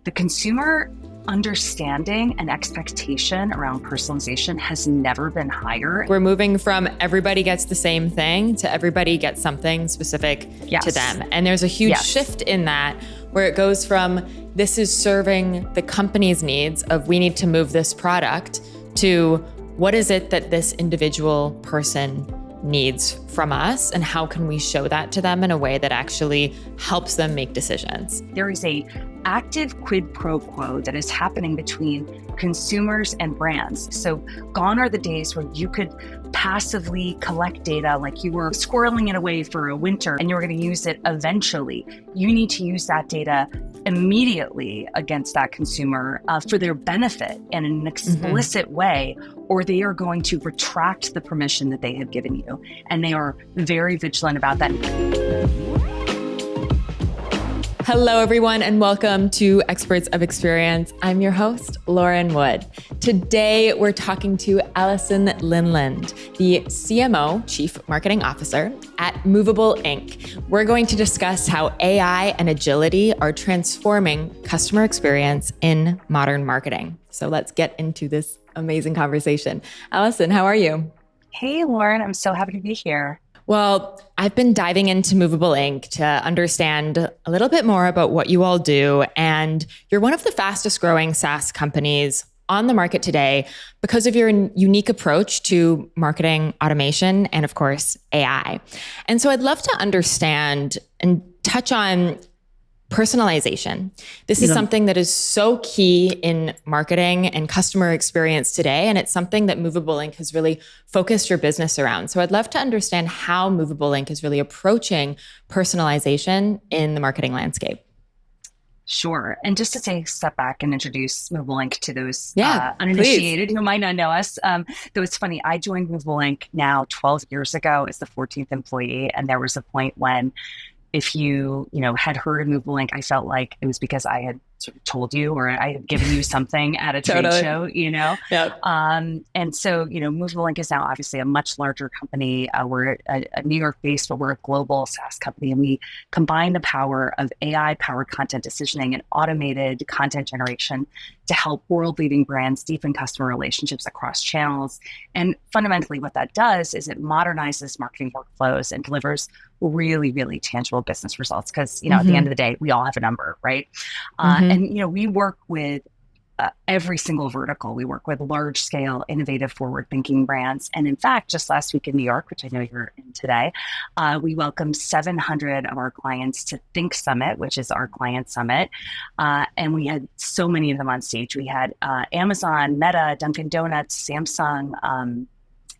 the consumer understanding and expectation around personalization has never been higher. We're moving from everybody gets the same thing to everybody gets something specific to them. And there's a huge shift in that where it goes from this is serving the company's needs of we need to move this product to what is it that this individual person needs from us and how can we show that to them in a way that actually helps them make decisions. There is a active quid pro quo that is happening between consumers and brands. So gone are the days where you could passively collect data like you were squirreling it away for a winter and you're going to use it eventually. You need to use that data immediately against that consumer for their benefit and in an explicit way, or they are going to retract the permission that they have given you. And they are very vigilant about that. Hello, everyone, and welcome to Experts of Experience. I'm your host, Lauren Wood. Today, we're talking to Alison Lindland, the CMO, Chief Marketing Officer at Movable Ink. We're going to discuss how AI and agility are transforming customer experience in modern marketing. So let's get into this amazing conversation. Alison, how are you? Hey, Lauren, I'm so happy to be here. Well, I've been diving into Movable Ink to understand a little bit more about what you all do. And you're one of the fastest growing SaaS companies on the market today because of your unique approach to marketing automation and, of course, AI. And so I'd love to understand and touch on personalization. This is something that is so key in marketing and customer experience today. And it's something that Movable Ink has really focused your business around. So I'd love to understand how Movable Ink is really approaching personalization in the marketing landscape. Sure. And just to take a step back and introduce Movable Ink to those uninitiated who might not know us. Though it's funny, I joined Movable Ink now 12 years ago as the 14th employee. And there was a point when if you had heard of Movable Ink, I felt like it was because I had sort of told you or I had given you something at a trade show, Yep. And so, Movable Ink is now obviously a much larger company. We're a New York based, but we're a global SaaS company. And we combine the power of AI-powered content decisioning and automated content generation to help world-leading brands deepen customer relationships across channels. And fundamentally what that does is it modernizes marketing workflows and delivers really, really tangible business results. Because, at the end of the day, we all have a number, right? And, we work with every single vertical. We work with large scale, innovative, forward-thinking brands. And in fact, just last week in New York, which I know you're in today, we welcomed 700 of our clients to Think Summit, which is our client summit. And we had so many of them on stage. We had Amazon, Meta, Dunkin' Donuts, Samsung,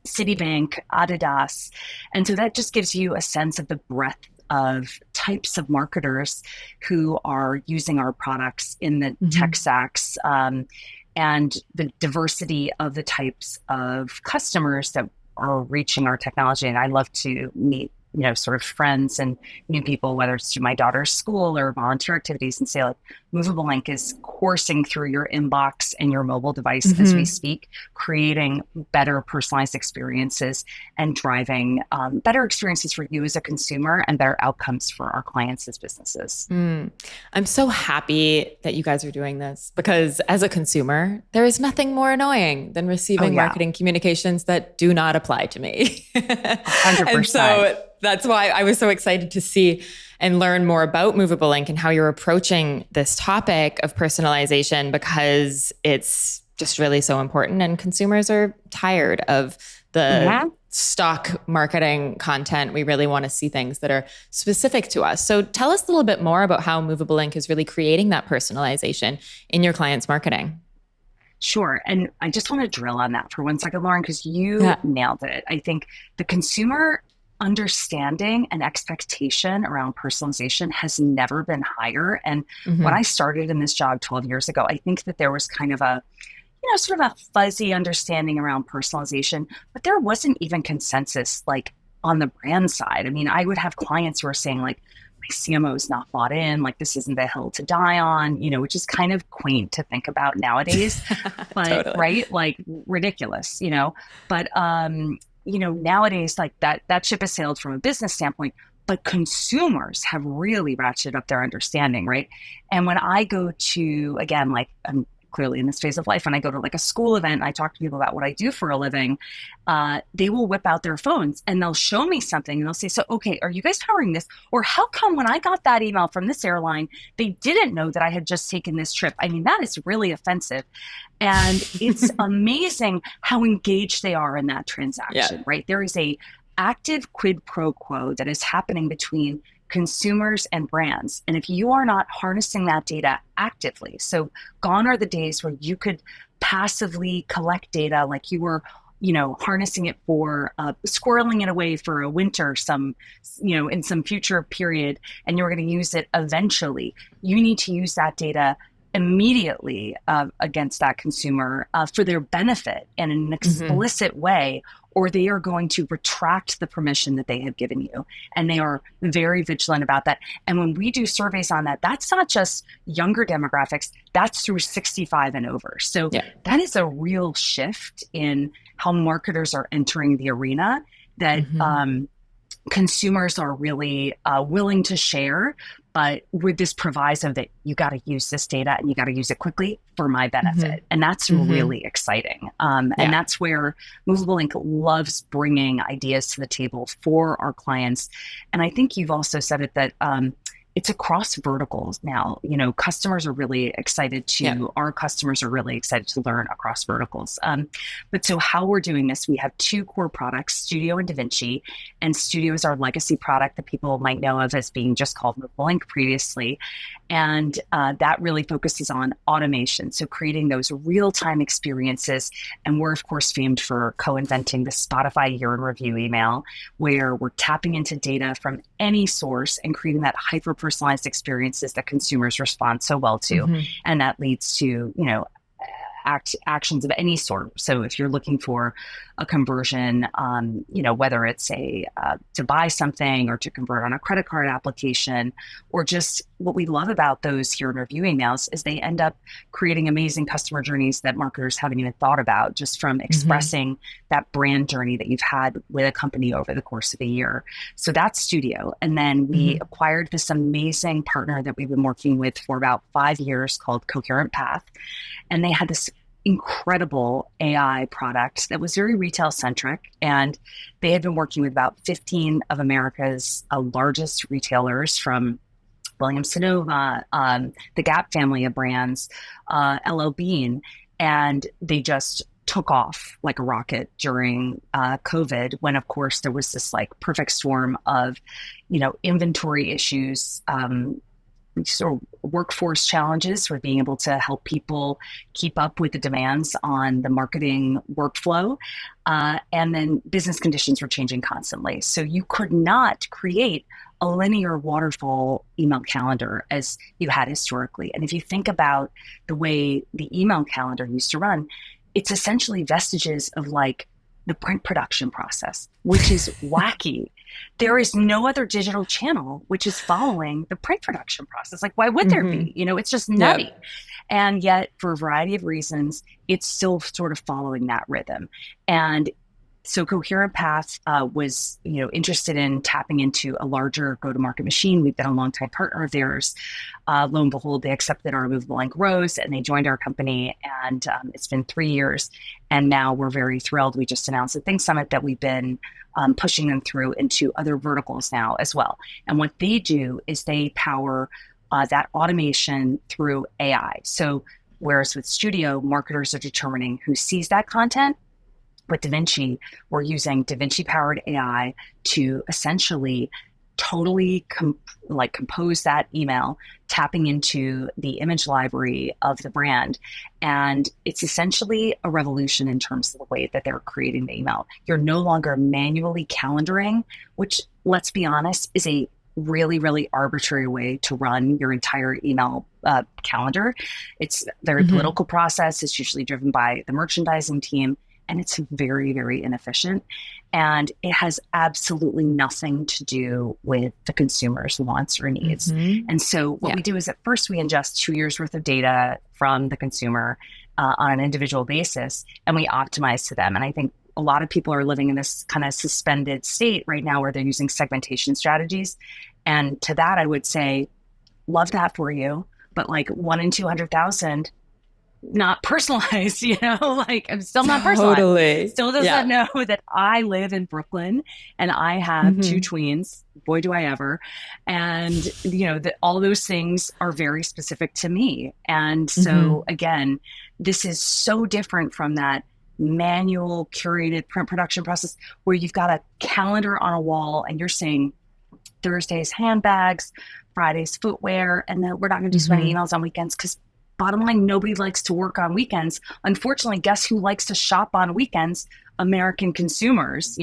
Citibank, Adidas. And so that just gives you a sense of the breadth of types of marketers who are using our products in the tech stacks, and the diversity of the types of customers that are reaching our technology. And I love to meet sort of friends and new people, whether it's to my daughter's school or volunteer activities, and say, like, Movable Ink is coursing through your inbox and your mobile device as we speak, creating better personalized experiences and driving better experiences for you as a consumer and better outcomes for our clients as businesses. I'm so happy that you guys are doing this because as a consumer, there is nothing more annoying than receiving marketing communications that do not apply to me. 100%. And so that's why I was so excited to see and learn more about Movable Ink and how you're approaching this topic of personalization, because it's just really so important and consumers are tired of the stock marketing content. We really want to see things that are specific to us. So tell us a little bit more about how Movable Ink is really creating that personalization in your clients' marketing. Sure. And I just want to drill on that for 1 second, Lauren, because you nailed it. I think the consumer understanding and expectation around personalization has never been higher. And when I started in this job 12 years ago, I think that there was kind of a, sort of a fuzzy understanding around personalization, but there wasn't even consensus like on the brand side. I mean, I would have clients who are saying like, my CMO is not bought in, like this isn't the hill to die on, which is kind of quaint to think about nowadays, but Totally. Right? Like ridiculous, but, nowadays, like that ship has sailed from a business standpoint, but consumers have really ratcheted up their understanding, right? And when I go to, again, like I'm clearly in this phase of life, when I go to like a school event and I talk to people about what I do for a living, they will whip out their phones and they'll show me something and they'll say, so, okay, are you guys powering this? Or how come when I got that email from this airline, they didn't know that I had just taken this trip? I mean, that is really offensive. And it's amazing how engaged they are in that transaction, right? There is a active quid pro quo that is happening between consumers and brands. And if you are not harnessing that data actively, so gone are the days where you could passively collect data like you were, harnessing it for squirreling it away for a winter, in some future period, and you're going to use it eventually. You need to use that data immediately against that consumer for their benefit in an explicit way, or they are going to retract the permission that they have given you. And they are very vigilant about that. And when we do surveys on that, that's not just younger demographics, that's through 65 and over. So that is a real shift in how marketers are entering the arena that consumers are really willing to share, but with this proviso that you got to use this data and you got to use it quickly for my benefit. And that's really exciting. And that's where Movable Ink loves bringing ideas to the table for our clients. And I think you've also said it that it's across verticals now. Customers are really excited our customers are really excited to learn across verticals. But so how we're doing this, we have two core products, Studio and DaVinci. And Studio is our legacy product that people might know of as being just called Movable Ink previously. And that really focuses on automation. So creating those real-time experiences. And we're, of course, famed for co-inventing the Spotify year in review email, where we're tapping into data from any source and creating that hyper-personalized experiences that consumers respond so well to. And that leads to, actions of any sort. So if you're looking for a conversion, whether it's to buy something or to convert on a credit card application, or just what we love about those year in review emails is they end up creating amazing customer journeys that marketers haven't even thought about, just from expressing that brand journey that you've had with a company over the course of a year. So that's Studio. And then we acquired this amazing partner that we've been working with for about 5 years called Coherent Path. And they had this incredible AI product that was very retail centric. And they had been working with about 15 of America's largest retailers, from Williams Sonoma, the Gap family of brands, LL Bean, and they just took off like a rocket during COVID, when of course there was this like perfect storm of, inventory issues, sort of workforce challenges for being able to help people keep up with the demands on the marketing workflow. And then business conditions were changing constantly. So you could not create a linear waterfall email calendar as you had historically. And if you think about the way the email calendar used to run, it's essentially vestiges of like the print production process, which is wacky. There is no other digital channel which is following the print production process. Like, why would there be? It's just nutty. Yep. And yet, for a variety of reasons, it's still sort of following that rhythm. And so Coherent Path was, interested in tapping into a larger go-to-market machine. We've been a longtime partner of theirs. Lo and behold, they accepted our Movable Ink Rose and they joined our company. And it's been 3 years. And now we're very thrilled. We just announced at Think Summit that we've been pushing them through into other verticals now as well. And what they do is they power that automation through AI. So whereas with Studio, marketers are determining who sees that content, with DaVinci, we're using DaVinci-powered AI to essentially totally compose that email, tapping into the image library of the brand. And it's essentially a revolution in terms of the way that they're creating the email. You're no longer manually calendaring, which, let's be honest, is a really, really arbitrary way to run your entire email calendar. It's a very political process. It's usually driven by the merchandising team. And it's very, very inefficient. And it has absolutely nothing to do with the consumer's wants or needs. And so what we do is at first we ingest 2 years worth of data from the consumer on an individual basis, and we optimize to them. And I think a lot of people are living in this kind of suspended state right now where they're using segmentation strategies. And to that, I would say, love that for you. But like 1 in 200,000, not personalized, like I'm still not personalized. Totally. Still does not know that I live in Brooklyn and I have 2 tweens. Boy, do I ever. And, that all those things are very specific to me. And so again, this is so different from that manual curated print production process where you've got a calendar on a wall and you're saying Thursday's handbags, Friday's footwear, and then we're not going to do so many emails on weekends because bottom line, nobody likes to work on weekends. Unfortunately, guess who likes to shop on weekends? American consumers,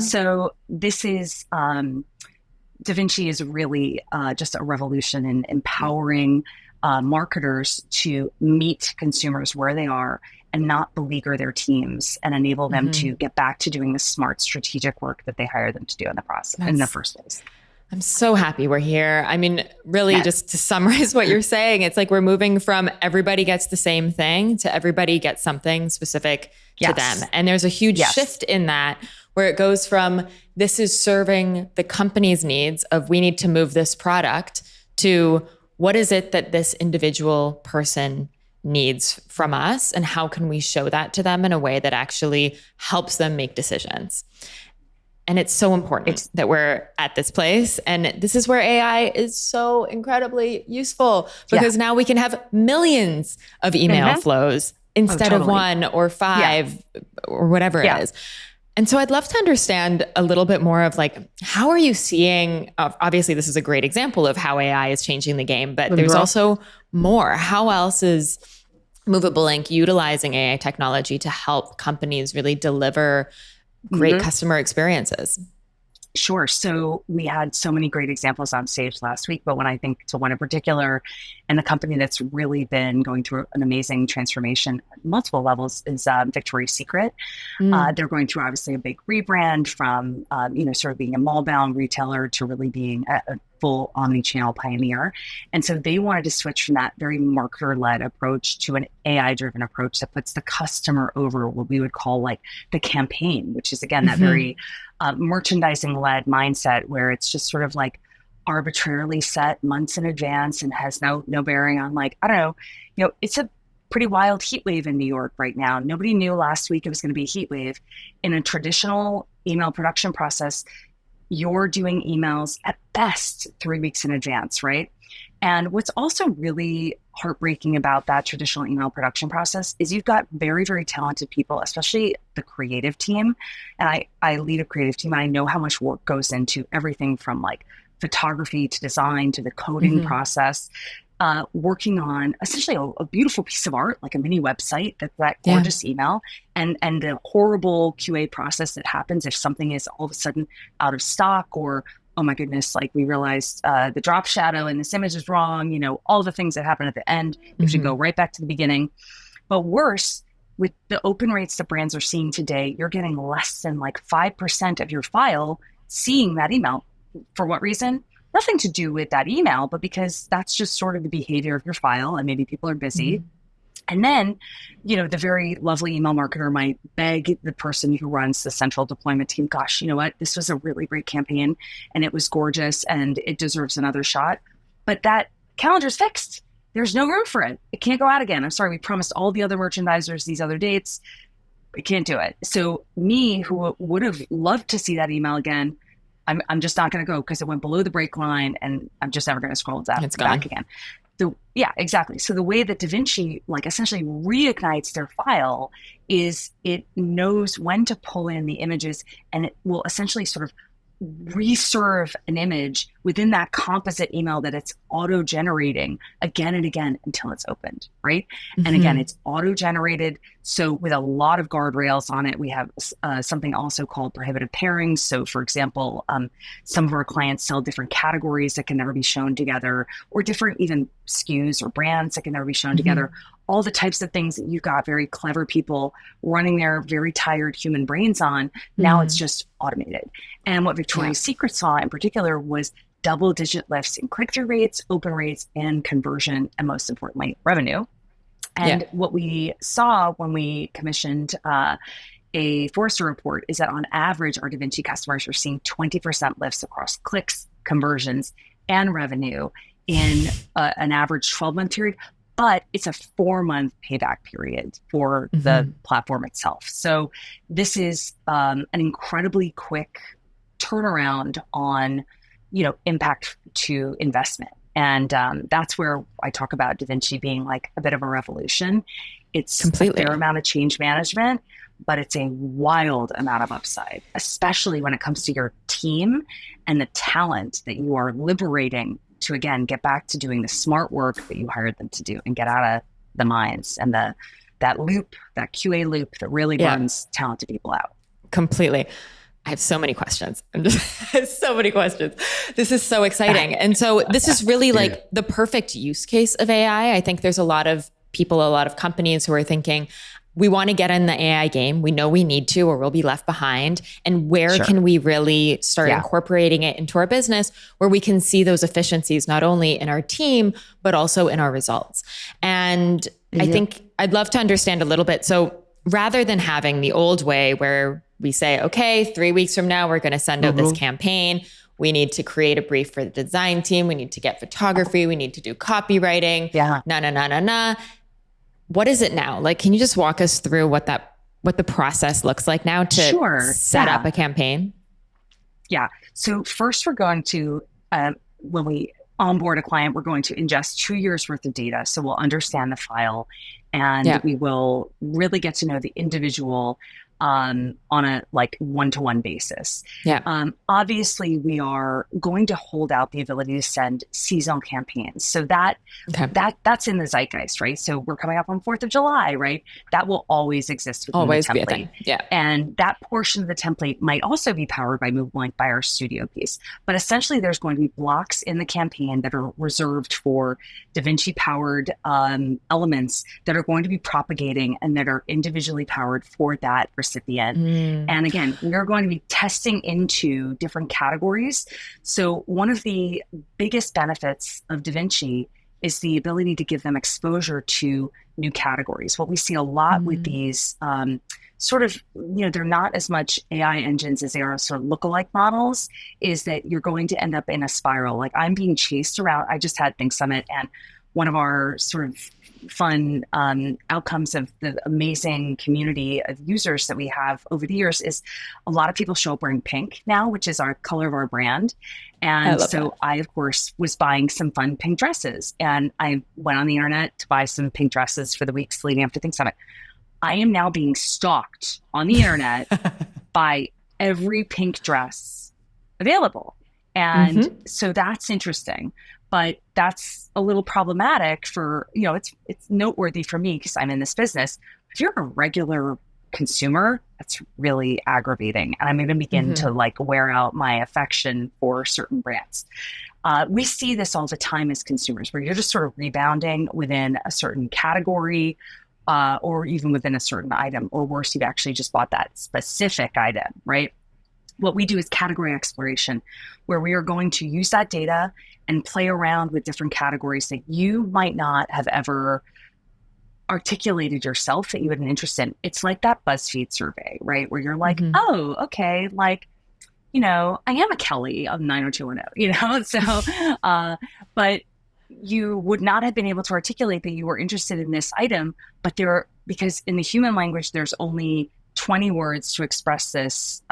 So this is, DaVinci is really just a revolution in empowering marketers to meet consumers where they are and not beleaguer their teams and enable them to get back to doing the smart strategic work that they hired them to do in the process in the first place. I'm so happy we're here. I mean, really, just to summarize what you're saying, it's like we're moving from everybody gets the same thing to everybody gets something specific to them. And there's a huge shift in that where it goes from this is serving the company's needs of we need to move this product to what is it that this individual person needs from us and how can we show that to them in a way that actually helps them make decisions. And it's so important that we're at this place. And this is where AI is so incredibly useful because now we can have millions of email flows instead of 1 or 5 or whatever it is. And so I'd love to understand a little bit more of like, how are you seeing, obviously this is a great example of how AI is changing the game, but there's also more. How else is Movable Ink utilizing AI technology to help companies really deliver great customer experiences? Sure. So we had so many great examples on stage last week, but when I think to one in particular, and the company that's really been going through an amazing transformation at multiple levels is Victoria's Secret. They're going through obviously a big rebrand from, sort of being a mall-bound retailer to really being a full omni-channel pioneer. And so they wanted to switch from that very marketer-led approach to an AI-driven approach that puts the customer over what we would call like the campaign, which is again, that very merchandising-led mindset where it's just sort of like arbitrarily set months in advance and has no bearing on like, I don't know, it's a pretty wild heat wave in New York right now. Nobody knew last week it was going to be a heat wave. In a traditional email production process, you're doing emails at best 3 weeks in advance, right? And what's also really heartbreaking about that traditional email production process is you've got very, very talented people, especially the creative team. And I lead a creative team. And I know how much work goes into everything from like photography to design to the coding process, working on essentially a beautiful piece of art, like a mini website, that gorgeous email, and the horrible QA process that happens if something is all of a sudden out of stock or, oh my goodness, like we realized the drop shadow and this image is wrong, all the things that happen at the end, you have to go right back to the beginning. But worse, with the open rates that brands are seeing today, you're getting less than like 5% of your file seeing that email. For what reason? Nothing to do with that email, but because that's just sort of the behavior of your file and maybe people are busy. And then, the very lovely email marketer might beg the person who runs the central deployment team, gosh, you know what? This was a really great campaign and it was gorgeous and it deserves another shot. But that calendar's fixed. There's no room for it. It can't go out again. I'm sorry. We promised all the other merchandisers these other dates. We can't do it. So me, who would have loved to see that email again, I'm just not going to go because it went below the break line and I'm just never going to scroll down back again. So yeah, exactly. So the way that DaVinci like essentially reignites their file is it knows when to pull in the images and it will essentially sort of reserve an image within that composite email that it's auto-generating again and again until it's opened, right? And again, it's auto-generated. So with a lot of guardrails on it, we have something also called prohibitive pairings. So for example, some of our clients sell different categories that can never be shown together, or different even SKUs or brands that can never be shown together. All the types of things that you've got very clever people running their very tired human brains on. Now it's just automated. And what Victoria's Secret saw in particular was double-digit lifts in click-through rates, open rates, and conversion, and most importantly, revenue. And what we saw when we commissioned a Forrester report is that on average, our DaVinci customers are seeing 20% lifts across clicks, conversions, and revenue in an average 12-month period. But it's a 4-month payback period for the platform itself. So this is an incredibly quick turnaround on, impact to investment. And that's where I talk about DaVinci being like a bit of a revolution. It's Completely. a fair amount of change management, but it's a wild amount of upside, especially when it comes to your team and the talent that you are liberating to, again, get back to doing the smart work that you hired them to do and get out of the mines and that loop, that QA loop that really burns talented people out. Completely. I have so many questions. So many questions. This is so exciting. And so this is really like the perfect use case of AI. I think there's a lot of people, a lot of companies who are thinking, we want to get in the AI game. We know we need to, or we'll be left behind. And where can we really start incorporating it into our business where we can see those efficiencies, not only in our team, but also in our results? And I think I'd love to understand a little bit. So rather than having the old way where we say, okay, 3 weeks from now, we're going to send out this campaign. We need to create a brief for the design team. We need to get photography. We need to do copywriting. What is it now? Like, can you just walk us through what the process looks like now to set up a campaign? Yeah. So first we're going to, when we onboard a client, we're going to ingest 2 years worth of data. So we'll understand the file and we will really get to know the individual on a like one-to-one basis. Obviously, we are going to hold out the ability to send seasonal campaigns. So that's in the zeitgeist, right? So we're coming up on 4th of July, right? That will always exist within the template. Be a thing. And that portion of the template might also be powered by Movable Ink by our studio piece. But essentially, there's going to be blocks in the campaign that are reserved for DaVinci powered elements that are going to be propagating and that are individually powered for that recipient. And again, we're going to be testing into different categories. So one of the biggest benefits of DaVinci is the ability to give them exposure to new categories. What we see a lot with these sort of, they're not as much AI engines as they are sort of lookalike models, is that you're going to end up in a spiral. Like I'm being chased around. I just had Think Summit, and one of our sort of fun outcomes of the amazing community of users that we have over the years is a lot of people show up wearing pink now, which is our color of our brand. And so I, of course, was buying some fun pink dresses, and I went on the internet to buy some pink dresses for the weeks leading up to Think Summit. I am now being stalked on the internet by every pink dress available. And so that's interesting. But that's a little problematic for, it's noteworthy for me because I'm in this business. If you're a regular consumer, that's really aggravating. And I'm going to begin to like wear out my affection for certain brands. We see this all the time as consumers, where you're just sort of rebounding within a certain category or even within a certain item, or worse, you've actually just bought that specific item, right? What we do is category exploration, where we are going to use that data and play around with different categories that you might not have ever articulated yourself that you had an interest in. It's like that BuzzFeed survey, right? Where you're like, oh, okay, like, I am a Kelly of 90210, so, but you would not have been able to articulate that you were interested in this item, but because in the human language, there's only 20 words to express this,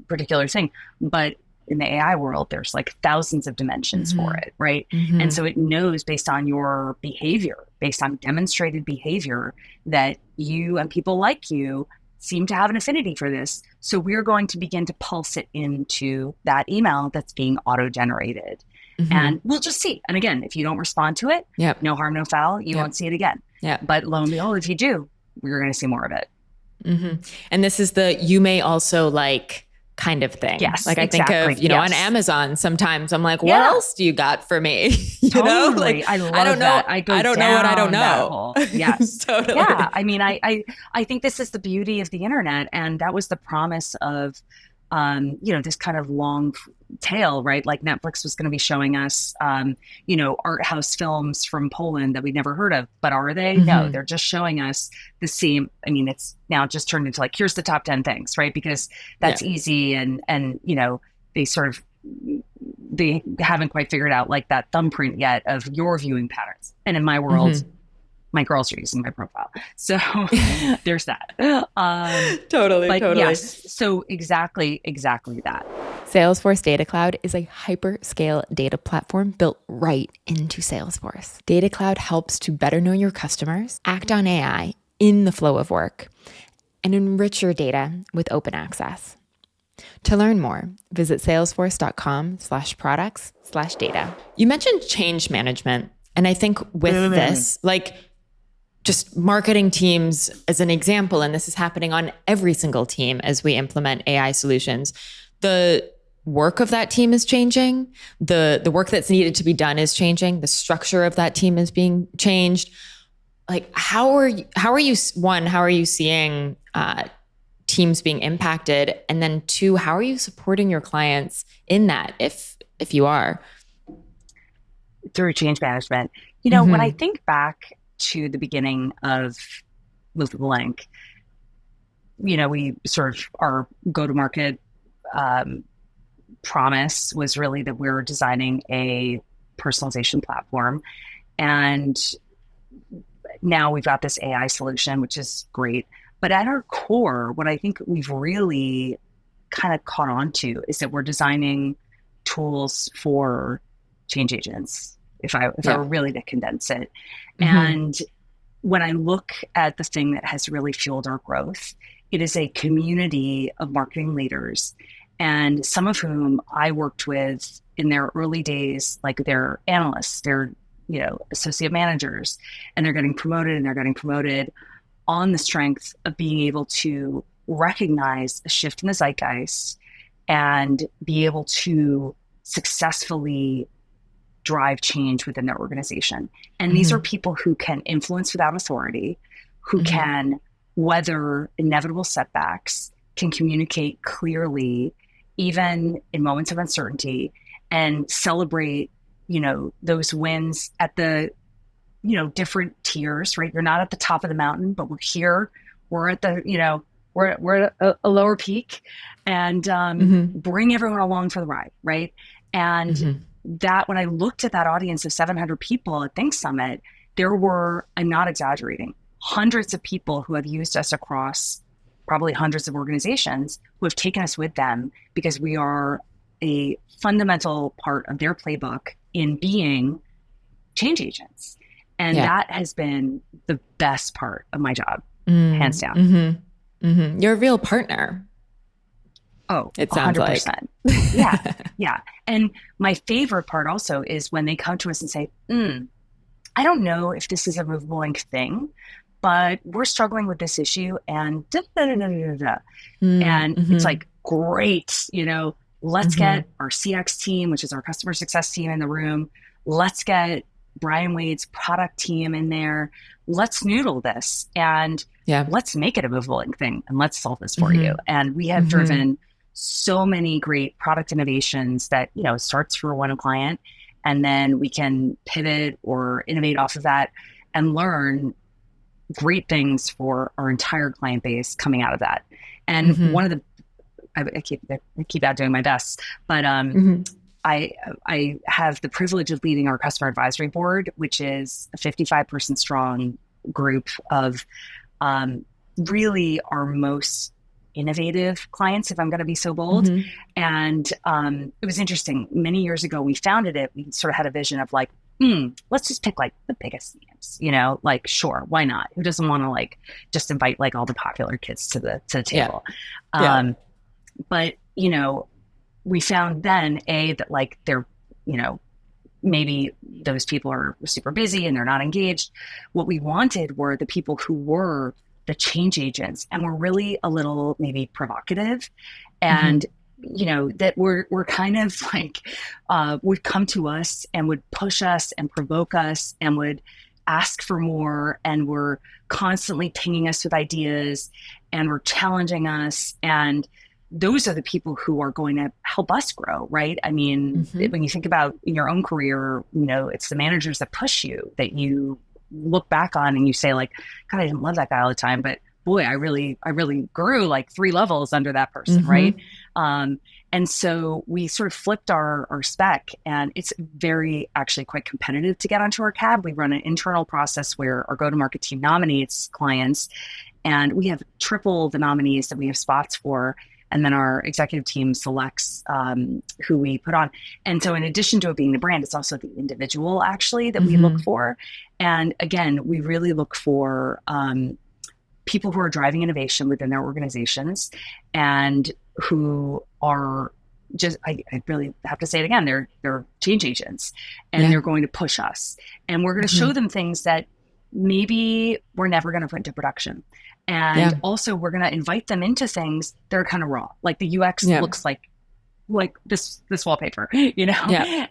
particular thing. But in the AI world, there's like thousands of dimensions for it, right? And so it knows based on your behavior, based on demonstrated behavior, that you and people like you seem to have an affinity for this. So we're going to begin to pulse it into that email that's being auto-generated. And we'll just see. And again, if you don't respond to it, no harm, no foul, you won't see it again. But lo and behold, if you do, we're going to see more of it. And this is the you may also like kind of thing. Yes, like I think of, on Amazon, sometimes I'm like, what else do you got for me? Totally. I love that. I don't know what I don't know. Yes. Totally. Yeah. I mean, I think this is the beauty of the internet. And that was the promise of this kind of long tail, right? Like Netflix was going to be showing us, art house films from Poland that we'd never heard of, but are they? No, they're just showing us the same. I mean, it's now just turned into like, here's the top 10 things, right? Because that's easy. And, they haven't quite figured out like that thumbprint yet of your viewing patterns. And in my world, my girls are using my profile. So there's that. Totally. Yes, so exactly that. Salesforce Data Cloud is a hyperscale data platform built right into Salesforce. Data Cloud helps to better know your customers, act on AI in the flow of work, and enrich your data with open access. To learn more, visit salesforce.com/products/data. You mentioned change management. And I think with this, like just marketing teams as an example, and this is happening on every single team as we implement AI solutions, the work of that team is changing. The work that's needed to be done is changing. The structure of that team is being changed. Like, how are you seeing teams being impacted? And then two, how are you supporting your clients in that if you are? Through change management. When I think back to the beginning of Movable Ink, we sort of our go-to-market promise was really that we were designing a personalization platform. And now we've got this AI solution, which is great. But at our core, what I think we've really kind of caught on to is that we're designing tools for change agents, if I were really to condense it. And when I look at the thing that has really fueled our growth, it is a community of marketing leaders, and some of whom I worked with in their early days, like they're analysts, they're associate managers, and they're getting promoted on the strength of being able to recognize a shift in the zeitgeist and be able to successfully drive change within their organization. And these are people who can influence without authority, who can weather inevitable setbacks, can communicate clearly, even in moments of uncertainty, and celebrate, those wins at the different tiers, right? You're not at the top of the mountain, but we're here. We're at the, we're at a lower peak, and bring everyone along for the ride, right? And that when I looked at that audience of 700 people at Think Summit, there were, I'm not exaggerating, hundreds of people who have used us across probably hundreds of organizations who have taken us with them because we are a fundamental part of their playbook in being change agents. And that has been the best part of my job, hands down. You're a real partner. Oh, it sounds 100%. Like. Yeah. And my favorite part also is when they come to us and say, I don't know if this is a Movable Ink thing, but we're struggling with this issue and and it's like, great, let's get our CX team, which is our customer success team, in the room. Let's get Brian Wade's product team in there. Let's noodle this and let's make it a Movable Ink thing and let's solve this for you. And we have driven so many great product innovations that, starts for one client, and then we can pivot or innovate off of that and learn great things for our entire client base coming out of that. And one of the, I keep out doing my best, but I have the privilege of leading our customer advisory board, which is a 55-person strong group of really our most innovative clients, if I'm going to be so bold. And it was interesting. Many years ago, we founded it. We sort of had a vision of like, let's just pick like the biggest names, like, sure, why not? Who doesn't want to like just invite like all the popular kids to the table? But, we found then that like they're, maybe those people are super busy and they're not engaged. What we wanted were the people who were the change agents and were really a little maybe provocative, and that we're kind of like would come to us and would push us and provoke us and would ask for more, and were constantly pinging us with ideas and were challenging us. And those are the people who are going to help us grow, right? I mean, when you think about in your own career, it's the managers that push you that you look back on and you say like, God, I didn't love that guy all the time, but boy, I really grew like 3 levels under that person, right? And so we sort of flipped our spec, and it's very actually quite competitive to get onto our cab. We run an internal process where our go-to-market team nominates clients, and we have triple the nominees that we have spots for. And then our executive team selects who we put on. And so in addition to it being the brand, it's also the individual actually that we look for. And again, we really look for people who are driving innovation within their organizations and who are just, I really have to say it again, they're change agents, and they're going to push us. And we're going to show them things that maybe we're never going to put into production. And also we're going to invite them into things that are kind of raw. Like the UX looks like this wallpaper, and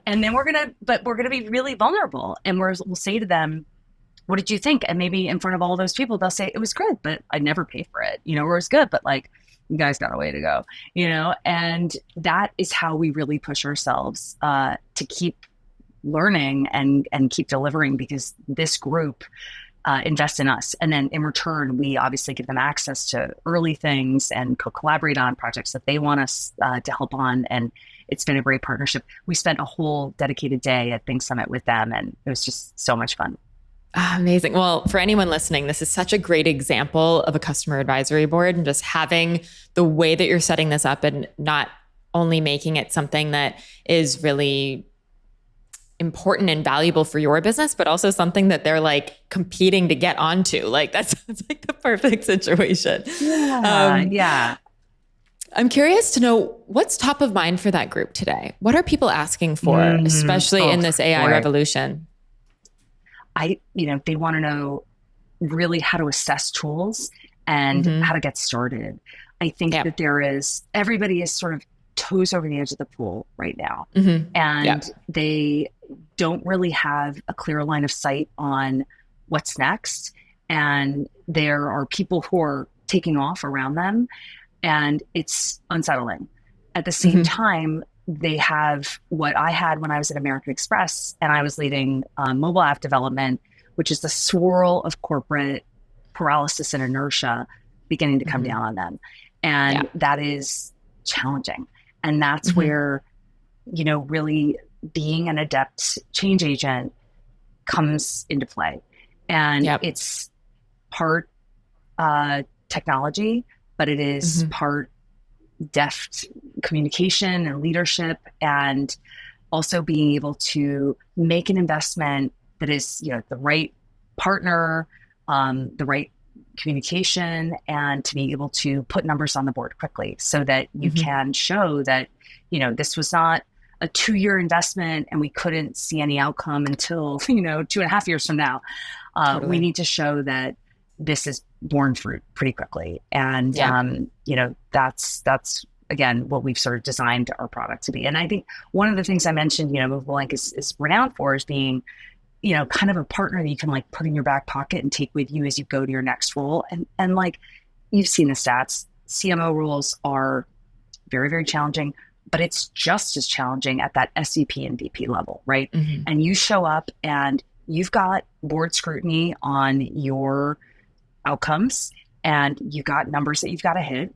then we're going to be really vulnerable, and we'll say to them, what did you think? And maybe in front of all those people, they'll say, it was good, but I'd never pay for it, or it was good, but like, you guys got a way to go, and that is how we really push ourselves to keep learning and keep delivering, because this group invest in us. And then in return, we obviously give them access to early things and collaborate on projects that they want us to help on. And it's been a great partnership. We spent a whole dedicated day at Think Summit with them, and it was just so much fun. Amazing. Well, for anyone listening, this is such a great example of a customer advisory board, and just having the way that you're setting this up and not only making it something that is really important and valuable for your business, but also something that they're like competing to get onto. Like that's like the perfect situation. Yeah. I'm curious to know what's top of mind for that group today. What are people asking for, especially in this AI revolution? They want to know really how to assess tools and how to get started. I think that everybody is sort of toes over the edge of the pool right now. And they don't really have a clear line of sight on what's next. And there are people who are taking off around them, and it's unsettling. At the same time, they have what I had when I was at American Express, and I was leading mobile app development, which is the swirl of corporate paralysis and inertia beginning to come down on them. And that is challenging. And that's where, really being an adept change agent comes into play. And it's part technology, but it is part deft communication and leadership, and also being able to make an investment that is, the right partner, the right communication, and to be able to put numbers on the board quickly so that you can show that, this was not a 2-year investment and we couldn't see any outcome until, 2.5 years from now. We need to show that this is borne fruit pretty quickly. And, that's again, what we've sort of designed our product to be. And I think one of the things I mentioned, Movable Ink is renowned for is being, kind of a partner that you can like put in your back pocket and take with you as you go to your next role. And like, you've seen the stats, CMO roles are very, very challenging, but it's just as challenging at that SVP and VP level, right? And you show up and you've got board scrutiny on your outcomes, and you've got numbers that you've got to hit.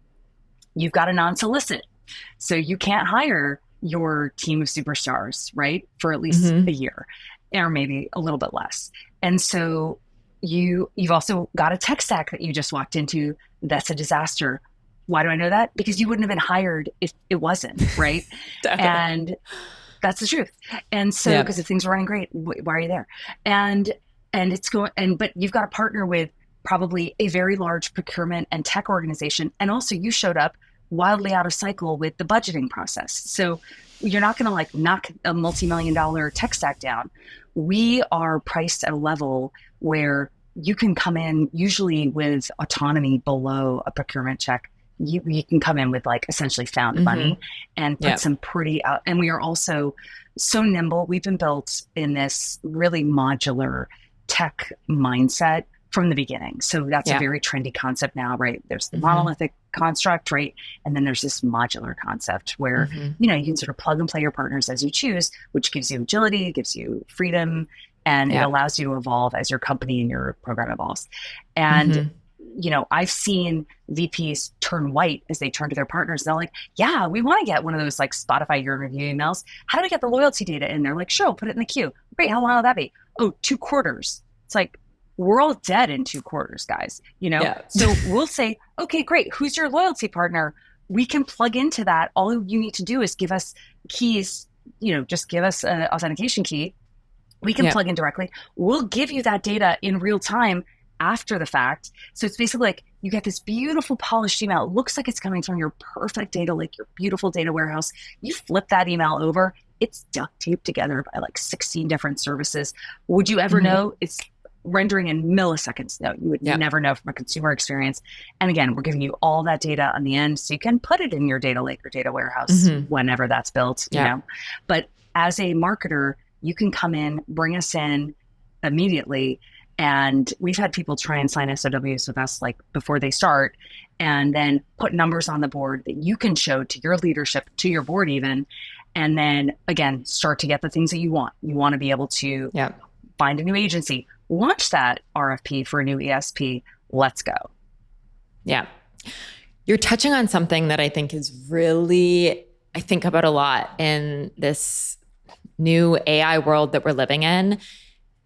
You've got to non-solicit. So you can't hire your team of superstars, right? For at least a year, or maybe a little bit less. And so you've also got a tech stack that you just walked into that's a disaster. Why do I know that? Because you wouldn't have been hired if it wasn't, right? And that's the truth. And so, because if things are running great, why are you there? And it's going, but you've got to partner with probably a very large procurement and tech organization. And also you showed up wildly out of cycle with the budgeting process. So you're not going to like knock a multi-million-dollar tech stack down. We are priced at a level where you can come in usually with autonomy below a procurement check. You can come in with like essentially found money and put some pretty out. And we are also so nimble. We've been built in this really modular tech mindset from the beginning. So that's a Yeah. very trendy concept now, right? There's the Mm-hmm. monolithic construct, right? And then there's this modular concept where, Mm-hmm. you can sort of plug and play your partners as you choose, which gives you agility, gives you freedom, and it Yeah. allows you to evolve as your company and your program evolves. And, Mm-hmm. I've seen VPs turn white as they turn to their partners. They're like, yeah, we want to get one of those like Spotify year review emails. How do we get the loyalty data in there? Like, sure, we'll put it in the queue. Great. How long will that be? Oh, 2 quarters. It's like, we're all dead in 2 quarters, guys. Yeah. So we'll say, okay, great. Who's your loyalty partner? We can plug into that. All you need to do is give us keys, just give us an authentication key. We can plug in directly. We'll give you that data in real time after the fact. So it's basically like you get this beautiful polished email. It looks like it's coming from your perfect data lake, your beautiful data warehouse. You flip that email over, it's duct taped together by like 16 different services. Would you ever know? It's rendering in milliseconds. No, you would never know from a consumer experience. And again, we're giving you all that data on the end so you can put it in your data lake or data warehouse whenever that's built, you know. But as a marketer, you can come in, bring us in immediately. And we've had people try and sign SOWs with us like before they start, and then put numbers on the board that you can show to your leadership, to your board even. And then again, start to get the things that you want. You want to be able to find a new agency, launch that RFP for a new ESP. Let's go. Yeah. You're touching on something that I think is really, I think about a lot in this new AI world that we're living in.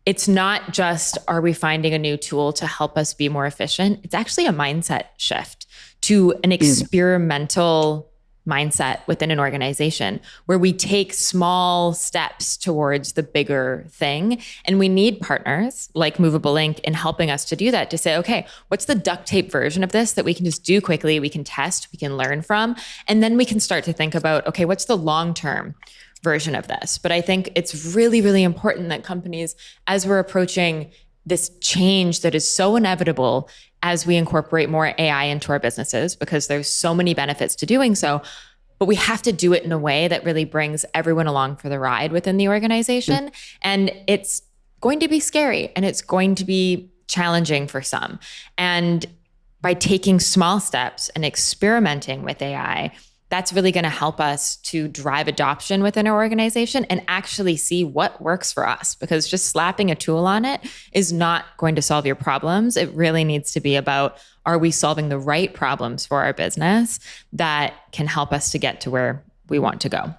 It's not just, are we finding a new tool to help us be more efficient? It's actually a mindset shift to an experimental mindset within an organization where we take small steps towards the bigger thing. And we need partners like Movable Ink in helping us to do that, to say, okay, what's the duct tape version of this that we can just do quickly, we can test, we can learn from, and then we can start to think about, okay, what's the long-term version of this? But I think it's really, really important that companies, as we're approaching this change that is so inevitable as we incorporate more AI into our businesses, because there's so many benefits to doing so, but we have to do it in a way that really brings everyone along for the ride within the organization. And it's going to be scary and it's going to be challenging for some. And by taking small steps and experimenting with AI, that's really going to help us to drive adoption within our organization and actually see what works for us, because just slapping a tool on it is not going to solve your problems. It really needs to be about, are we solving the right problems for our business that can help us to get to where we want to go?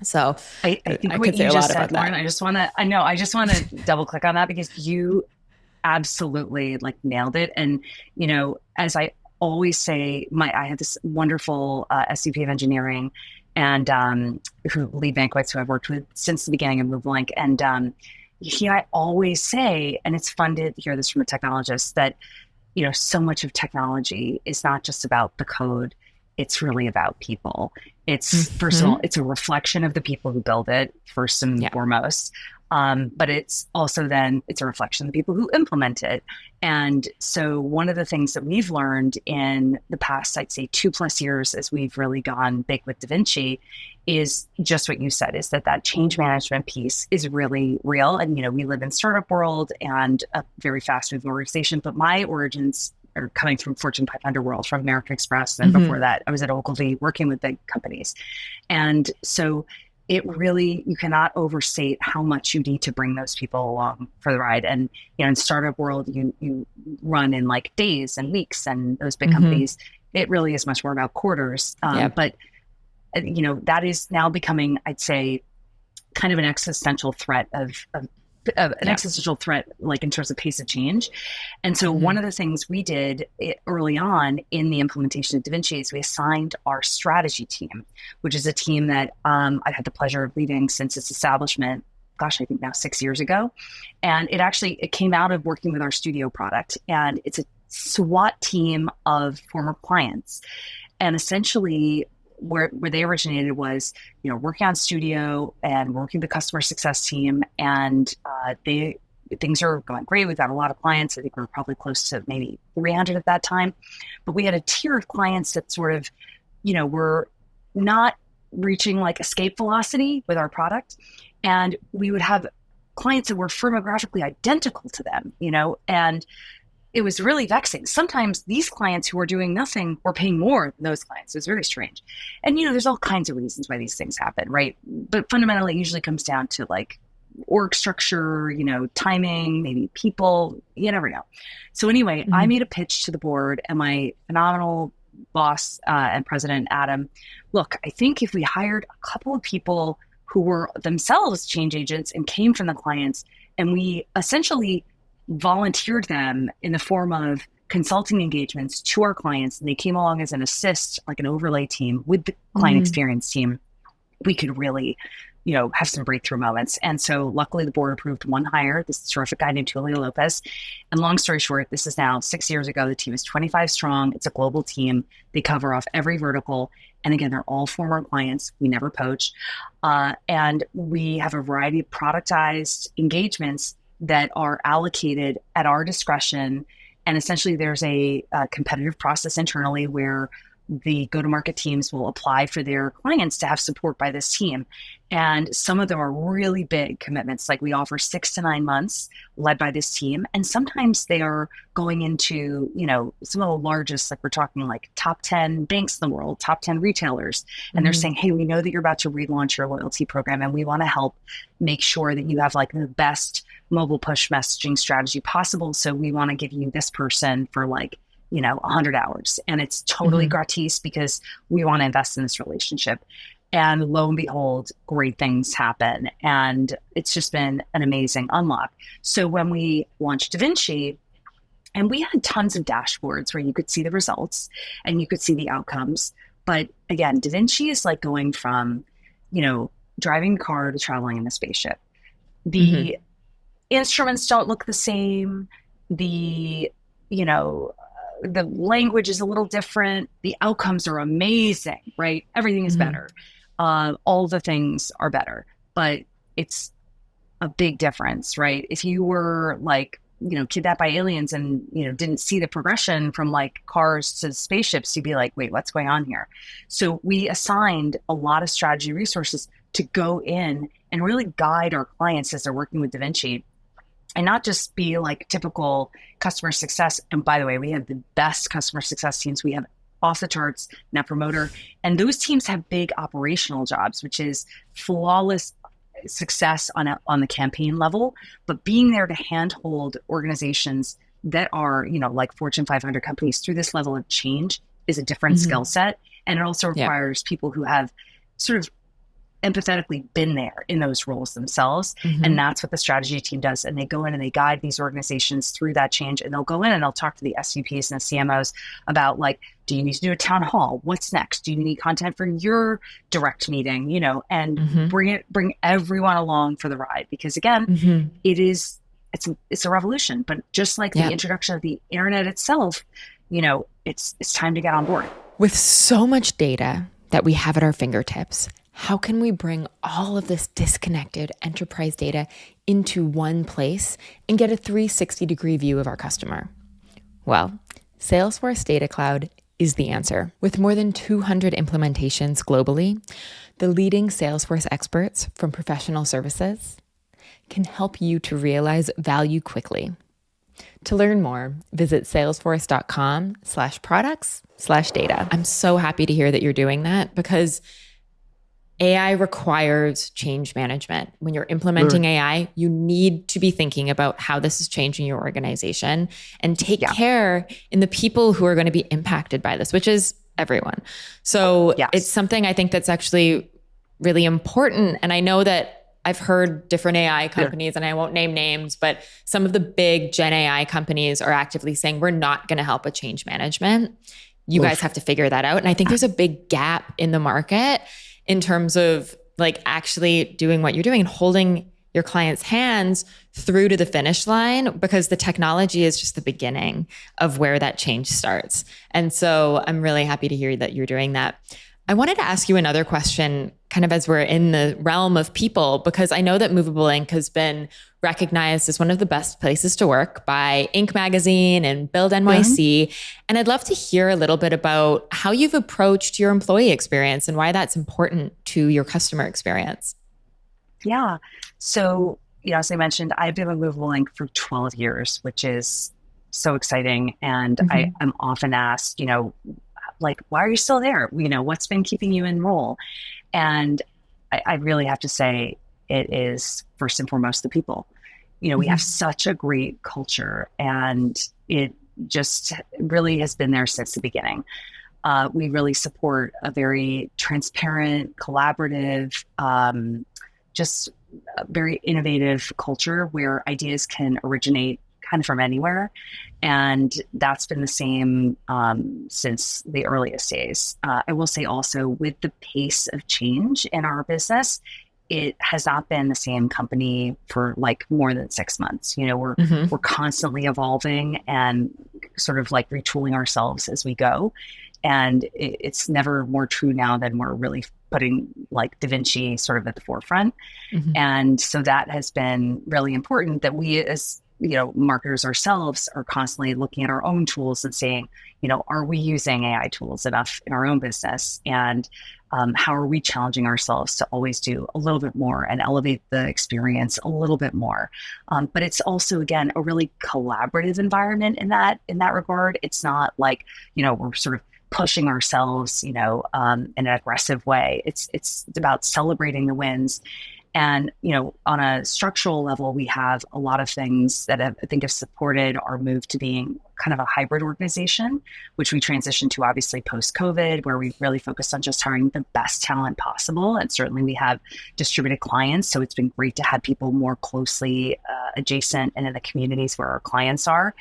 So I think I could say a lot about that. Lauren, I just want to double click on that because you absolutely like nailed it. And, as I always say, I have this wonderful SVP of engineering and who lead banquets who I've worked with since the beginning of Movable Ink. And I always say, and it's fun to hear this from a technologist, that so much of technology is not just about the code. It's really about people. It's first of all, it's a reflection of the people who build it first and foremost. But it's also it's a reflection of the people who implement it. And so one of the things that we've learned in the past, I'd say 2+ years, as we've really gone big with DaVinci, is just what you said, is that change management piece is really real. And, we live in startup world and a very fast moving organization, but my origins are coming from Fortune 500 world, from American Express. And before that, I was at Ogilvy working with big companies. And so you cannot overstate how much you need to bring those people along for the ride. And, in startup world, you run in like days and weeks, and those big companies, it really is much more about quarters. But, that is now becoming, I'd say, kind of an existential threat existential threat, like in terms of pace of change. And so one of the things we did early on in the implementation of DaVinci is we assigned our strategy team, which is a team that I've had the pleasure of leading since its establishment, I think now 6 years ago. And it came out of working with our studio product. And it's a SWAT team of former clients. And essentially where they originated was, working on studio and working with the customer success team. And things are going great. We've got a lot of clients. I think we're probably close to maybe 300 at that time. But we had a tier of clients that sort of, were not reaching like escape velocity with our product. And we would have clients that were firmographically identical to them, and it was really vexing. Sometimes these clients who are doing nothing were paying more than those clients. It was very strange. And, there's all kinds of reasons why these things happen, right? But fundamentally, it usually comes down to like org structure, timing, maybe people, you never know. So anyway, I made a pitch to the board, and my phenomenal boss and president, Adam, look, I think if we hired a couple of people who were themselves change agents and came from the clients, and we essentially volunteered them in the form of consulting engagements to our clients, and they came along as an assist, like an overlay team with the client experience team, we could really, have some breakthrough moments. And so luckily the board approved one hire, this terrific guy named Julio Lopez. And long story short, this is now 6 years ago. The team is 25 strong. It's a global team. They cover off every vertical. And again, they're all former clients. We never poach. And we have a variety of productized engagements that are allocated at our discretion. And essentially there's a competitive process internally where the go-to-market teams will apply for their clients to have support by this team. And some of them are really big commitments. Like we offer 6 to 9 months led by this team. And sometimes they are going into, some of the largest, like we're talking like top 10 banks in the world, top 10 retailers. And they're saying, hey, we know that you're about to relaunch your loyalty program, and we want to help make sure that you have like the best mobile push messaging strategy possible. So we want to give you this person for like, 100 hours. And it's totally gratis because we want to invest in this relationship. And lo and behold, great things happen. And it's just been an amazing unlock. So when we launched DaVinci, and we had tons of dashboards where you could see the results and you could see the outcomes. But again, DaVinci is like going from, driving a car to traveling in a spaceship. The instruments don't look the same. The language is a little different. The outcomes are amazing, right? Everything is better. All the things are better, but it's a big difference, right? If you were like, kidnapped by aliens and, didn't see the progression from like cars to spaceships, you'd be like, wait, what's going on here? So we assigned a lot of strategy resources to go in and really guide our clients as they're working with DaVinci. And not just be like typical customer success. And by the way, we have the best customer success teams. We have off the charts Net Promoter. And those teams have big operational jobs, which is flawless success on the campaign level. But being there to handhold organizations that are, like Fortune 500 companies through this level of change is a different skill set. And it also requires people who have sort of empathetically been there in those roles themselves. And that's what the strategy team does. And they go in and they guide these organizations through that change. And they'll go in and they'll talk to the SVPs and the CMOs about like, do you need to do a town hall? What's next? Do you need content for your direct meeting? And bring everyone along for the ride. Because again, it's a revolution. But just like the introduction of the internet itself, it's time to get on board. With so much data that we have at our fingertips, how can we bring all of this disconnected enterprise data into one place and get a 360-degree view of our customer? Well, Salesforce Data Cloud is the answer. With more than 200 implementations globally, the leading Salesforce experts from professional services can help you to realize value quickly. To learn more, visit salesforce.com/products/data. I'm so happy to hear that you're doing that because AI requires change management. When you're implementing AI, you need to be thinking about how this is changing your organization and take care in the people who are going to be impacted by this, which is everyone. So it's something I think that's actually really important. And I know that I've heard different AI companies, and I won't name names, but some of the big Gen AI companies are actively saying, we're not going to help with change management. You guys have to figure that out. And I think there's a big gap in the market in terms of like actually doing what you're doing and holding your clients' hands through to the finish line, because the technology is just the beginning of where that change starts. And so I'm really happy to hear that you're doing that. I wanted to ask you another question, kind of as we're in the realm of people, because I know that Movable Ink has been recognized as one of the best places to work by Ink Magazine and Build NYC. And I'd love to hear a little bit about how you've approached your employee experience and why that's important to your customer experience. Yeah. So, as I mentioned, I've been with Movable Ink for 12 years, which is so exciting. And Mm-hmm. I'm often asked, like, why are you still there? What's been keeping you in role? And I really have to say it is first and foremost the people. We have Mm-hmm. such a great culture, and it just really has been there since the beginning. We really support a very transparent, collaborative, just a very innovative culture where ideas can originate kind of from anywhere. And that's been the same since the earliest days. I will say also, with the pace of change in our business, it has not been the same company for like more than 6 months. Mm-hmm. We're constantly evolving and sort of like retooling ourselves as we go. And it's never more true now than we're really putting like Da Vinci sort of at the forefront. Mm-hmm. And so that has been really important, that we as marketers ourselves are constantly looking at our own tools and saying, are we using AI tools enough in our own business? And how are we challenging ourselves to always do a little bit more and elevate the experience a little bit more? But it's also, again, a really collaborative environment in that regard. It's not like, we're sort of pushing ourselves, in an aggressive way. It's about celebrating the wins. And, on a structural level, we have a lot of things that I think have supported our move to being kind of a hybrid organization, which we transitioned to obviously post-COVID, where we really focused on just hiring the best talent possible. And certainly we have distributed clients. So it's been great to have people more closely adjacent and in the communities where our clients are.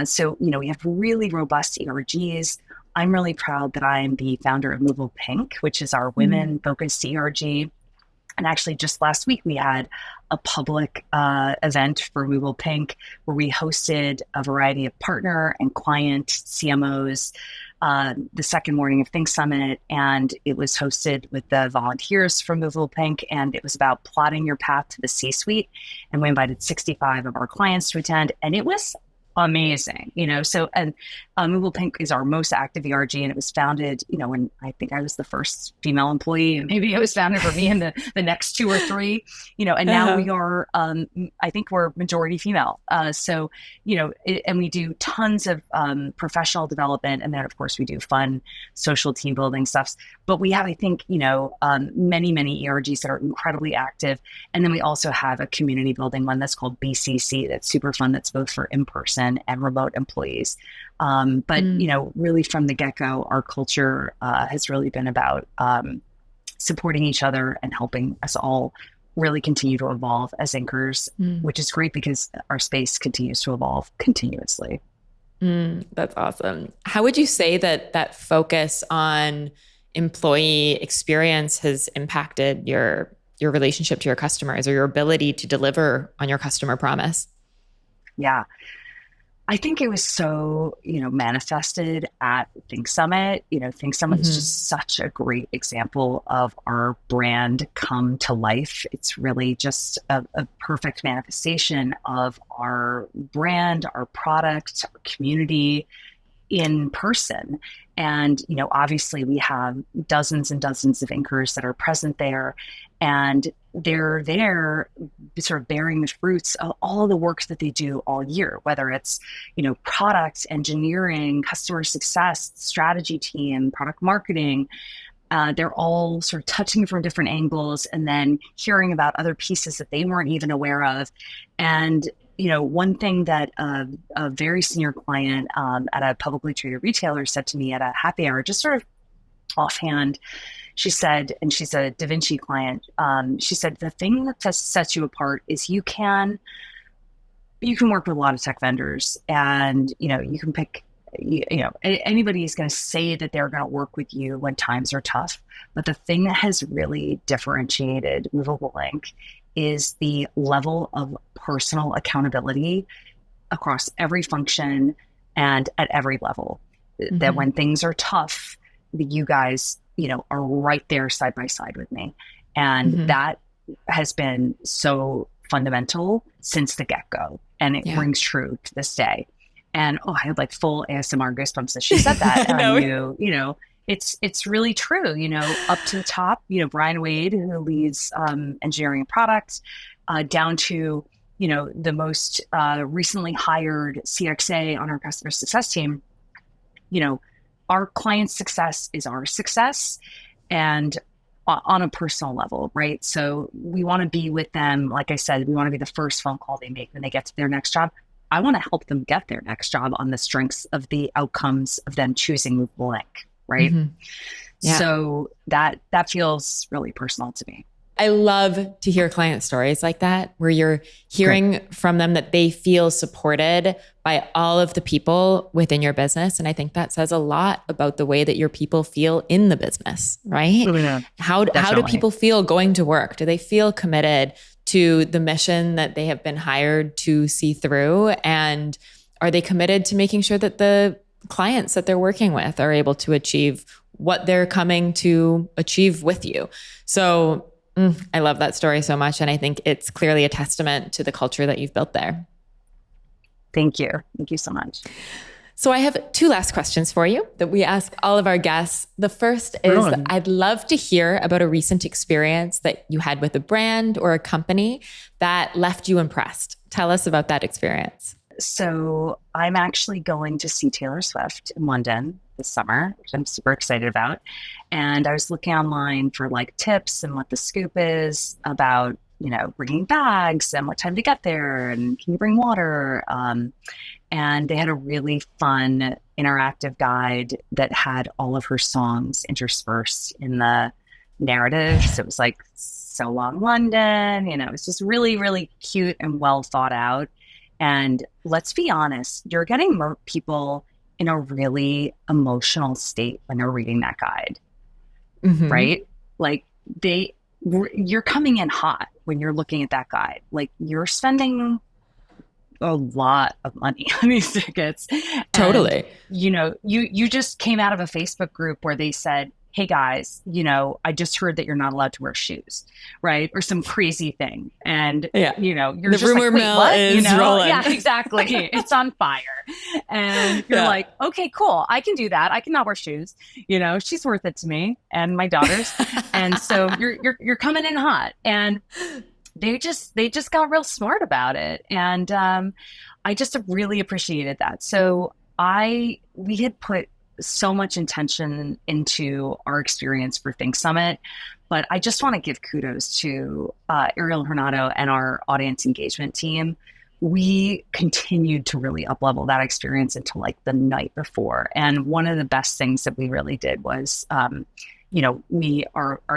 So, we have really robust ERGs. I'm really proud that I'm the founder of Movable Ink, which is our women-focused ERG. And actually, just last week, we had a public event for Movable Ink where we hosted a variety of partner and client CMOs the second morning of Think Summit. And it was hosted with the volunteers from Movable Ink. And it was about plotting your path to the C-suite. And we invited 65 of our clients to attend. And it was amazing, So, and Movable Ink is our most active ERG, and it was founded, when I think I was the first female employee, and maybe it was founded for me and the next two or three, and now we are, I think we're majority female. So, and we do tons of professional development, and then of course we do fun social team building stuff. But we have, I think, many, many ERGs that are incredibly active, and then we also have a community building one that's called BCC that's super fun. That's both for in-person and remote employees. But, really from the get-go, our culture has really been about supporting each other and helping us all really continue to evolve as inkers, which is great because our space continues to evolve continuously. That's awesome. How would you say that focus on employee experience has impacted your relationship to your customers or your ability to deliver on your customer promise? Yeah. I think it was so, manifested at Think Summit. Think Summit is just such a great example of our brand come to life. It's really just a perfect manifestation of our brand, our product, our community in person. And, obviously we have dozens and dozens of inkers that are present there, and they're there sort of bearing the fruits of all the work that they do all year, whether it's, product engineering, customer success, strategy team, product marketing. They're all sort of touching from different angles and then hearing about other pieces that they weren't even aware of. And one thing that a very senior client at a publicly traded retailer said to me at a happy hour, just sort of offhand, she said, and she's a Da Vinci client, she said, the thing that sets you apart is you can work with a lot of tech vendors, and, you can pick, anybody is going to say that they're going to work with you when times are tough. But the thing that has really differentiated Movable Ink is the level of personal accountability across every function and at every level. That when things are tough, you guys, are right there side by side with me. And that has been so fundamental since the get-go. And it rings true to this day. And I had like full ASMR goosebumps as she said that. And I knew, it's really true, up to the top, Brian Wade, who leads engineering and product, down to, the most recently hired CXA on our customer success team, our client's success is our success, and on a personal level, right? So we want to be with them. Like I said, we want to be the first phone call they make when they get to their next job. I want to help them get their next job on the strengths of the outcomes of them choosing Movable Ink, right? Yeah. So that feels really personal to me. I love to hear client stories like that, where you're hearing from them that they feel supported by all of the people within your business. And I think that says a lot about the way that your people feel in the business, right? Yeah, how do people feel going to work? Do they feel committed to the mission that they have been hired to see through? And are they committed to making sure that the clients that they're working with are able to achieve what they're coming to achieve with you? So I love that story so much. And I think it's clearly a testament to the culture that you've built there. Thank you. Thank you so much. So I have two last questions for you that we ask all of our guests. The first is, I'd love to hear about a recent experience that you had with a brand or a company that left you impressed. Tell us about that experience. So I'm actually going to see Taylor Swift in London this summer, which I'm super excited about. And I was looking online for like tips and what the scoop is about, bringing bags and what time to get there and can you bring water? And they had a really fun interactive guide that had all of her songs interspersed in the narrative. So it was like So Long London, it was just really, really cute and well thought out. And let's be honest, you're getting people in a really emotional state when they're reading that guide, right? Like you're coming in hot when you're looking at that guide. Like you're spending a lot of money on these tickets. Totally. And, you just came out of a Facebook group where they said, hey guys, I just heard that you're not allowed to wear shoes, right? Or some crazy thing. And, you're the just rumor like, wait, mill what? is rolling. Yeah, exactly. It's on fire. And you're like, okay, cool. I can do that. I cannot wear shoes. She's worth it to me and my daughters. And so you're coming in hot. And they just got real smart about it. And I just really appreciated that. So we had put so much intention into our experience for Think Summit, but I just want to give kudos to Ariel Hernado and our audience engagement team. We continued to really up-level that experience until like the night before. And one of the best things that we really did was, our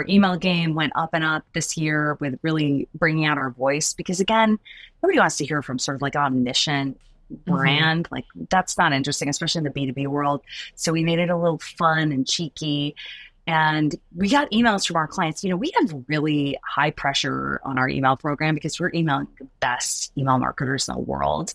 email game went up and up this year with really bringing out our voice, because again, nobody wants to hear from sort of like omniscient brand. Like that's not interesting, especially in the B2B world. So we made it a little fun and cheeky. And we got emails from our clients. We have really high pressure on our email program because we're emailing the best email marketers in the world.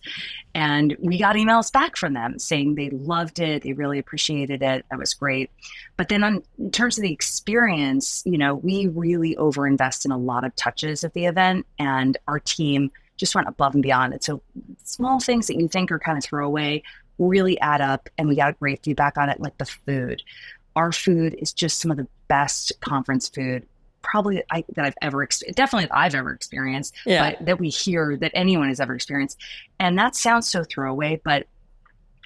And we got emails back from them saying they loved it. They really appreciated it. That was great. But then in terms of the experience, we really overinvest in a lot of touches of the event, and our team just went above and beyond it. So small things that you think are kind of throwaway really add up, and we got great feedback on it, like the food. Our food is just some of the best conference food probably that I've ever experienced, but that we hear that anyone has ever experienced. And that sounds so throwaway, but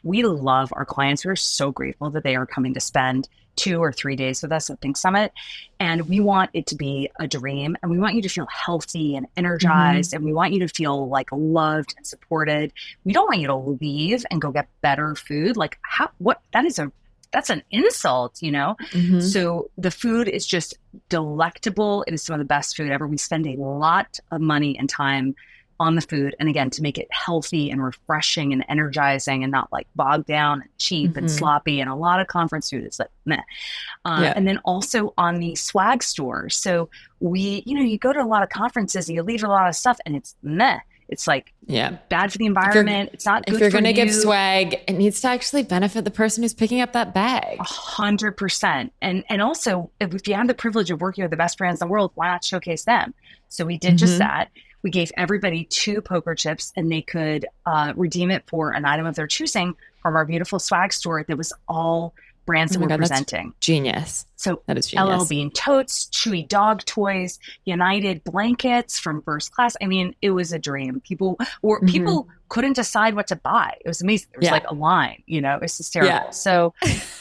we love our clients. We're so grateful that they are coming to spend 2 or 3 days with us at Think Summit. And we want it to be a dream, and we want you to feel healthy and energized, and we want you to feel like loved and supported. We don't want you to leave and go get better food. Like that's an insult, So the food is just delectable. It is some of the best food ever. We spend a lot of money and time on the food. And again, to make it healthy and refreshing and energizing and not like bogged down and cheap and sloppy. And a lot of conference food is like meh. And then also on the swag store. So you go to a lot of conferences and you leave a lot of stuff and it's meh. It's like bad for the environment. It's not good for you. If you're going to give swag, it needs to actually benefit the person who's picking up that bag. 100%. And also, if you have the privilege of working with the best brands in the world, why not showcase them? So we did just that. We gave everybody 2 poker chips, and they could redeem it for an item of their choosing from our beautiful swag store that was all brands Oh that my we're God, that's presenting. genius. So That is genius. LL Bean totes, Chewy dog toys, United blankets from first class. I mean, it was a dream. People couldn't decide what to buy. It was amazing. There was Yeah. like a line, it was hysterical. Yeah. So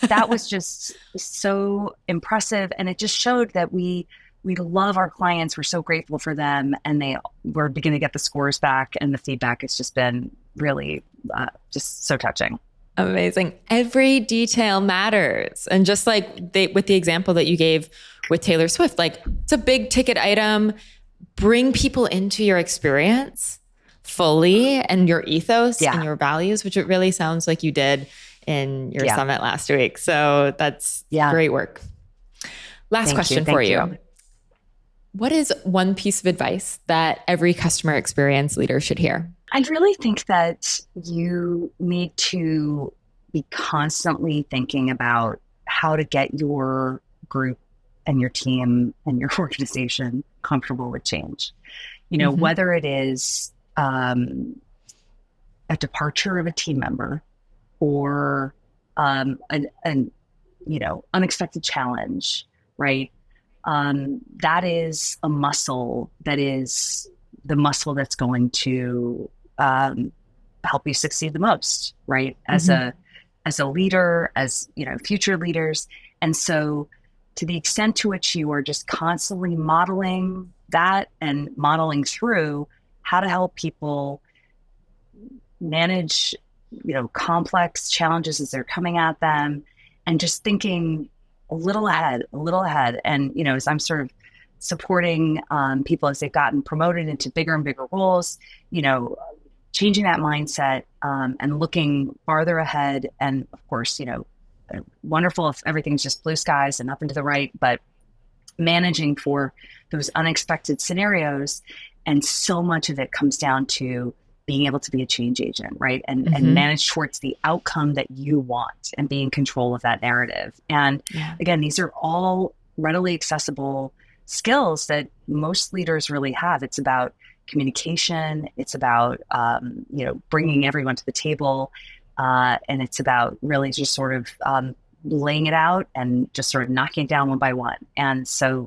that was just so impressive. And it just showed that we love our clients. We're so grateful for them. And we're beginning to get the scores back. And the feedback has just been really just so touching. Amazing. Every detail matters. And just like with the example that you gave with Taylor Swift, like it's a big ticket item. Bring people into your experience fully and your ethos and your values, which it really sounds like you did in your summit last week. So that's great work. Last question for you. What is one piece of advice that every customer experience leader should hear? I really think that you need to be constantly thinking about how to get your group and your team and your organization comfortable with change. Whether it is a departure of a team member or an unexpected challenge, right? That is a muscle that is the muscle that's going to help you succeed the most, right? As a leader, as future leaders. And so to the extent to which you are just constantly modeling that and modeling through how to help people manage, complex challenges as they're coming at them, and just thinking a little ahead. And, as I'm sort of supporting people as they've gotten promoted into bigger and bigger roles, changing that mindset and looking farther ahead. And of course, wonderful if everything's just blue skies and up and to the right, but managing for those unexpected scenarios. And so much of it comes down to being able to be a change agent, right? And manage towards the outcome that you want and be in control of that narrative. And again, these are all readily accessible skills that most leaders really have. It's about communication. It's about, bringing everyone to the table. And it's about really just sort of laying it out and just sort of knocking it down one by one. And so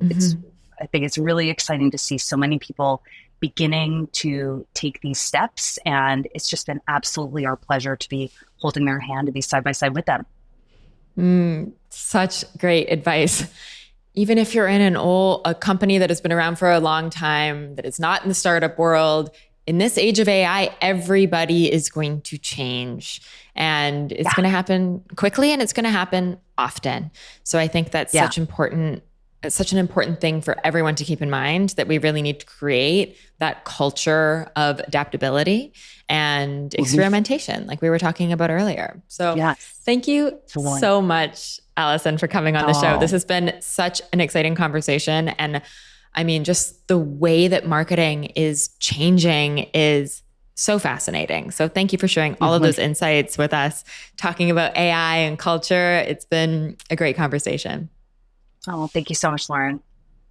I think it's really exciting to see so many people beginning to take these steps. And it's just been absolutely our pleasure to be holding their hand, to be side by side with them. Such great advice. Even if you're in a company that has been around for a long time, that is not in the startup world, in this age of AI, everybody is going to change, and it's going to happen quickly and it's going to happen often. So I think that's such an important thing for everyone to keep in mind, that we really need to create that culture of adaptability and experimentation, like we were talking about earlier. So thank you so much, Alison, for coming on the show. This has been such an exciting conversation. And I mean, just the way that marketing is changing is so fascinating. So thank you for sharing all of those insights with us, talking about AI and culture. It's been a great conversation. Oh, thank you so much, Lauren.